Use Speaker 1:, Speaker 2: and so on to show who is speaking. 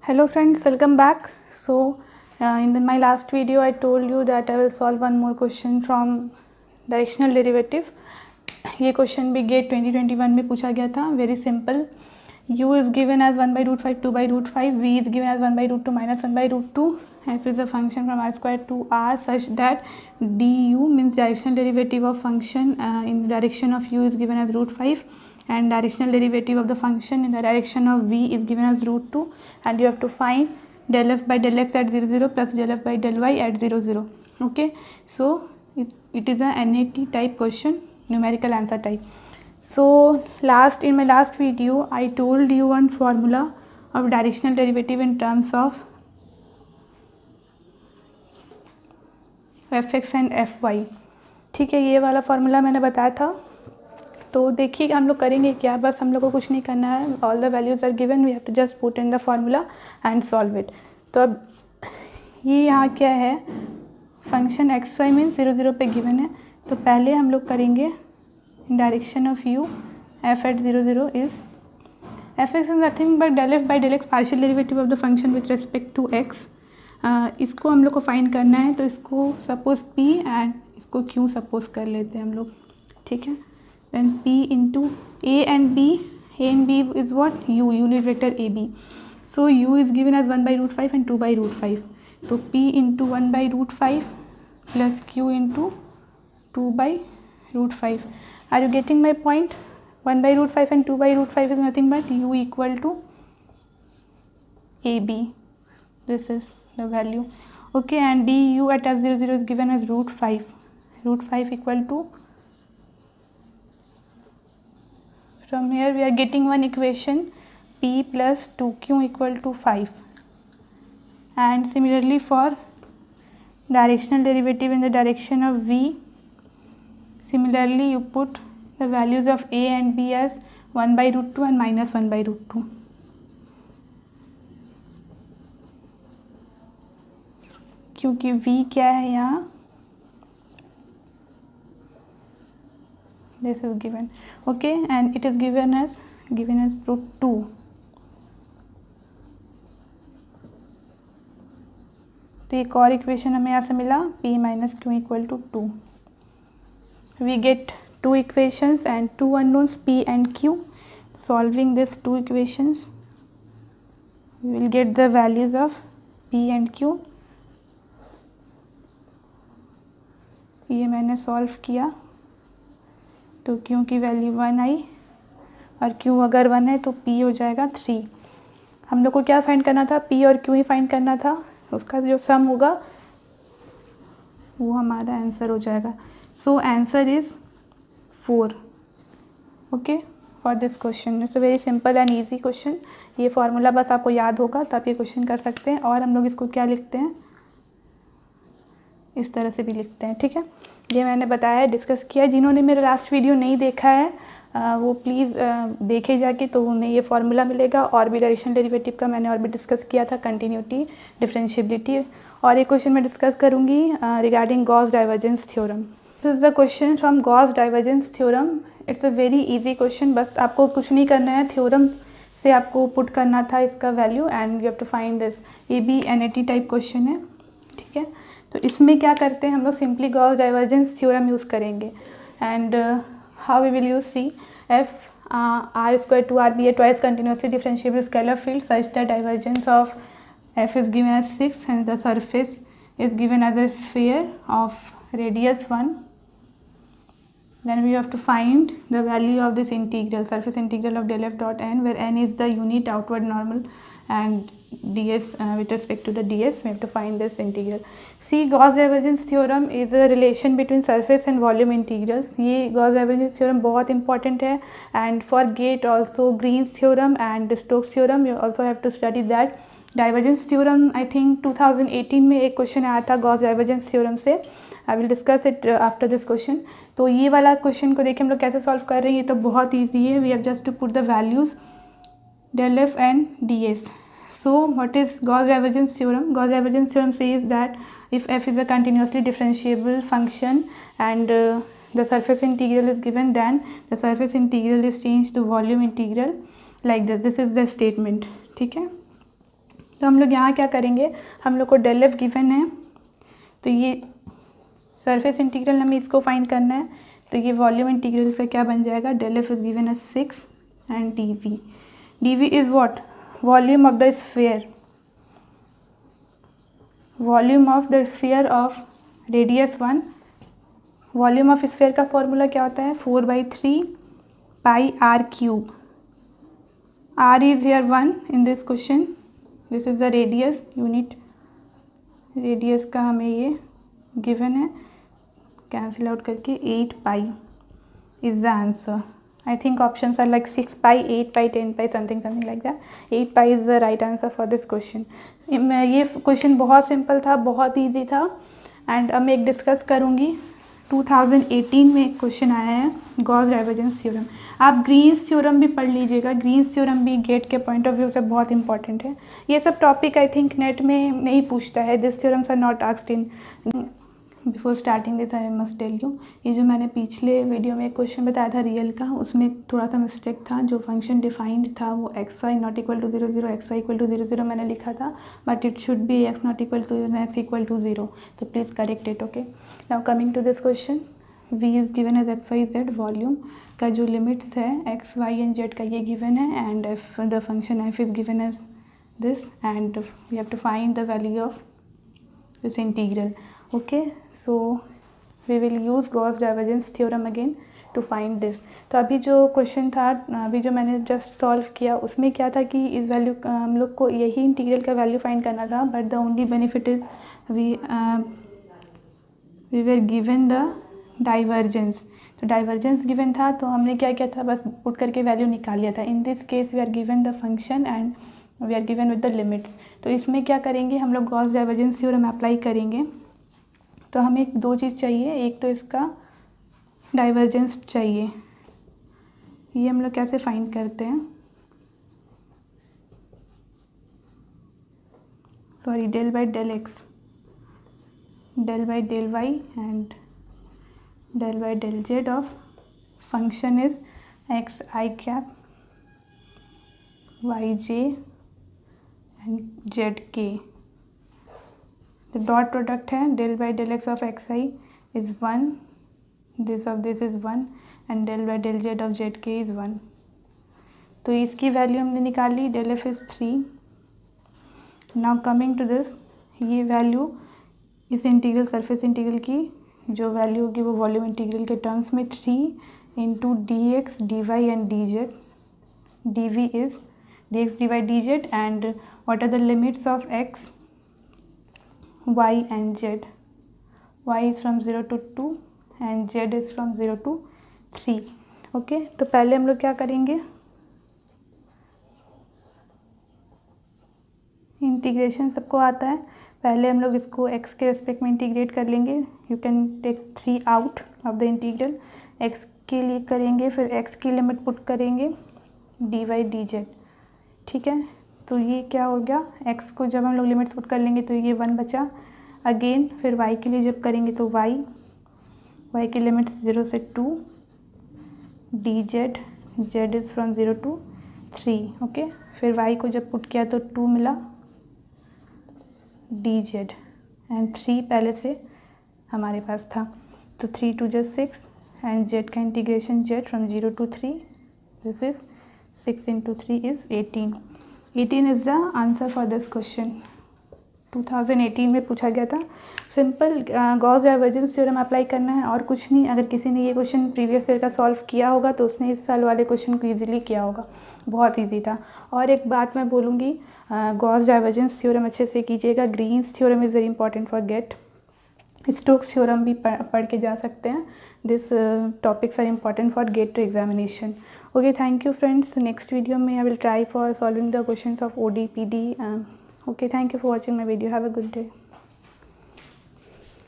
Speaker 1: Hello friends, welcome back. In my last video I told you that I will solve one more question from directional derivative. ये question भी gate 2021 में पूछा गया था. Very simple. u is given as 1 by root 5, 2 by root 5, v is given as 1 by root 2 minus 1 by root 2, f is a function from r square to r such that du means directional derivative of function in direction of u is given as root 5 and directional derivative of the function in the direction of v is given as root 2, and you have to find del f by del x at 0 0 plus del f by del y at 0 0. Okay, so it is a NAT type question, numerical answer type. So in my last video I told you one formula of directional derivative in terms of fx and fy. ठीक है, ये वाला formula मैंने बताया था. तो देखिए हम लोग करेंगे क्या, बस हम लोग को कुछ नहीं करना है. All the values are given, we have to just put in the formula and solve it. तो अब ये यहाँ क्या है, फंक्शन एक्स वाई मीन्स 0 0 पे गिवन है. तो पहले हम लोग करेंगे in direction of U F at 0 0 is F X is nothing but del F by del X partial derivative of the function with respect to X. इसको हम लोग को फाइंड करना है. तो इसको सपोज पी एंड इसको क्यू सपोज कर लेते हैं हम लोग. ठीक है, then p into a and b is what, unit vector ab. So u is given as 1 by root 5 and 2 by root 5. So p into 1 by root 5 plus q into 2 by root 5. Are you getting my point? 1 by root 5 and 2 by root 5 is nothing but u equal to ab. This is the value. Okay, and du at f0 0 is given as root 5. Root 5 equal to, from here we are getting one equation, p plus 2q equal to 5. And similarly for directional derivative in the direction of v, similarly you put the values of a and b as 1 by root 2 and minus 1 by root 2. क्योंकि v क्या है यहाँ, this is given. Okay, and it is given as root 2. तो एक और equation हमें यहाँ से मिला, p minus q equal to 2. We get two equations and two unknowns p and q. Solving these two equations we will get the values of p and q. ये मैंने solve किया तो q की value 1 आई और q अगर 1 है तो p हो जाएगा 3. हम लोग को क्या फाइंड करना था, p और q ही फाइंड करना था. उसका जो सम होगा वो हमारा आंसर हो जाएगा. So answer is 4. Okay, for this question. It's a very simple and easy question. ये फार्मूला बस आपको याद होगा तो आप ये क्वेश्चन कर सकते हैं. और हम लोग इसको क्या लिखते हैं, इस तरह से भी लिखते हैं. ठीक है, ये मैंने बताया, डिस्कस किया. जिन्होंने मेरा लास्ट वीडियो नहीं देखा है वो प्लीज़ देखे जाके, तो उन्हें ये फार्मूला मिलेगा. और भी डायरेक्शनल डेरिवेटिव का मैंने और भी डिस्कस किया था, कंटिन्यूटी, डिफरेंशिएबिलिटी. और एक क्वेश्चन मैं डिस्कस करूँगी regarding Gauss divergence theorem. This is the question from Gauss divergence theorem. It's a very easy question. बस आपको कुछ नहीं करना है, थ्योरम से आपको पुट करना था इसका value and you have to find this. ये भी NAT टाइप क्वेश्चन है. ठीक है, तो इसमें क्या करते हैं हम लोग, simply Gauss divergence theorem use करेंगे. And how we will use, c f r square to r be a twice continuously differentiable scalar field such the divergence of f is given as 6 and the surface is given as a sphere of radius 1. Then we have to find the value of this integral, surface integral of del f dot n, where n is the unit outward normal and ds with respect to the ds we have to find this integral. See, Gauss divergence theorem is a relation between surface and volume integrals. ये Gauss divergence theorem बहुत important है. and for gate also Green's theorem and Stokes theorem you also have to study that. Divergence theorem I think 2018 में एक question आया था Gauss divergence theorem से. I will discuss it after this question. तो ये वाला question को देखिए हम लोग कैसे सॉल्व कर रहे हैं. ये तो बहुत ईजी है. We have just to put the values del f and ds. So what is Gauss divergence theorem? Gauss divergence theorem says that if f is a continuously differentiable function and the surface integral is given, then the surface integral is changed to volume integral like this. This is the statement. ठीक है, तो हम लोग यहाँ क्या करेंगे, हम लोग को डेल एफ गिवन है, तो ये सरफेस इंटीग्रल हमें इसको फाइंड करना है, तो ये वॉल्यूम इंटीग्रल इसका क्या बन जाएगा, del F is given as 6 and D V is what, volume of the sphere, volume of the sphere of radius 1। Volume of sphere का फॉर्मूला क्या होता है, 4/3 pi R cube. R is here 1 in this question, this is the radius unit, radius का हमें ये given है, cancel out करके 8 pi is the answer. I think options are like 6 pi, 8 pi, 10 pi, something like that. 8 pi is the right answer for this question. ये question बहुत simple था, बहुत easy था, एंड अब मैं एक डिस्कस करूँगी। 2018 में एक क्वेश्चन आया है, गॉस डाइवर्जेंस थ्योरम। आप ग्रीन्स थ्योरम भी पढ़ लीजिएगा, ग्रीन्स थ्योरम भी गेट के पॉइंट ऑफ व्यू से बहुत इंपॉर्टेंट है। ये सब टॉपिक आई थिंक नेट में नहीं पूछता है, this theorems are not asked in. Before starting this I must tell you, ये जो मैंने पिछले वीडियो में एक क्वेश्चन बताया था रियल का, उसमें थोड़ा सा मिस्टेक था। जो फंक्शन डिफाइंड था वो X Y not equal to 0 0, X Y equal to 0 0 मैंने लिखा था, but it should be X not equal to 0 X equal to 0, तो please correct it. Okay, now coming to this question, we is given as X Y Z, volume का जो limits है x Y and Z का ये given है, and F the function F is given as this, and we have to find the value of this integral. Okay, so we will use Gauss divergence theorem again to find this। तो अभी जो question था, अभी जो मैंने just solve किया, उसमें क्या था कि इस वैल्यू हम लोग को यही इंटीग्रल का वैल्यू फाइंड करना था, but the only benefit is we were given the divergence. तो डाइवर्जेंस गिवन था, तो हमने क्या किया था, बस पुट करके वैल्यू निकाल लिया था। In this case we are given the function and we are given with the limits. तो इसमें क्या करेंगे, हम लोग गॉस डाइवर्जेंस थ्योरम अप्लाई करेंगे। तो हमें दो चीज़ चाहिए, एक तो इसका डाइवर्जेंस चाहिए, ये हम लोग कैसे फाइंड करते हैं, sorry, del by del X, del by del Y and del by del Z of function is X I cap Y J and Z K. तो डॉट प्रोडक्ट है, del by del X of X I is 1, this of this is 1, and del by del Z of Z K is 1। तो इसकी value हमने निकाल ली, del F is 3। Now coming to this, ये value इस integral surface integral की जो value होगी वो वॉल्यूम इंटीग्रल के टर्म्स में 3 into D X D Y and D Z, D V is D X D Y D Z, and what are the limits of X y and z, y is from 0 to 2 and z is from 0 to 3। Okay, तो पहले हम लोग क्या करेंगे, integration सबको आता है, पहले हम लोग इसको x के रेस्पेक्ट में इंटीग्रेट कर लेंगे। You can take 3 out of the integral, x के लिए करेंगे, फिर x की लिमिट पुट करेंगे dy dz, ठीक है। तो ये क्या हो गया, x को जब हम लोग लिमिट्स पुट कर लेंगे तो ये 1 बचा। अगेन फिर y के लिए जब करेंगे तो y की लिमिट्स 0 से 2, dz, z is from 0 to 3। Okay, फिर y को जब पुट किया तो 2 मिला dz, एंड 3 पहले से हमारे पास था, तो 3 2 just 6, एंड z का integration z from 0 to 3, this is 6 into 3 is 18। 18 is the answer for this question, 2018 में पूछा गया था। Simple Gauss divergence theorem apply करना है और कुछ नहीं। अगर किसी ने ये क्वेश्चन प्रीवियस ईयर का सॉल्व किया होगा तो उसने इस साल वाले क्वेश्चन को इजीली किया होगा, बहुत इजी था। और एक बात मैं बोलूँगी, गॉस डाइवर्जेंस थ्योरम अच्छे से कीजिएगा। Green's theorem is very important for GATE. Stokes theorem भी पढ़ के जा सकते हैं। This topics are important for GATE examination. Okay, thank you friends. Next video में I will try for solving the questions of OD, PD. Okay, thank you for watching my video. Have a good day.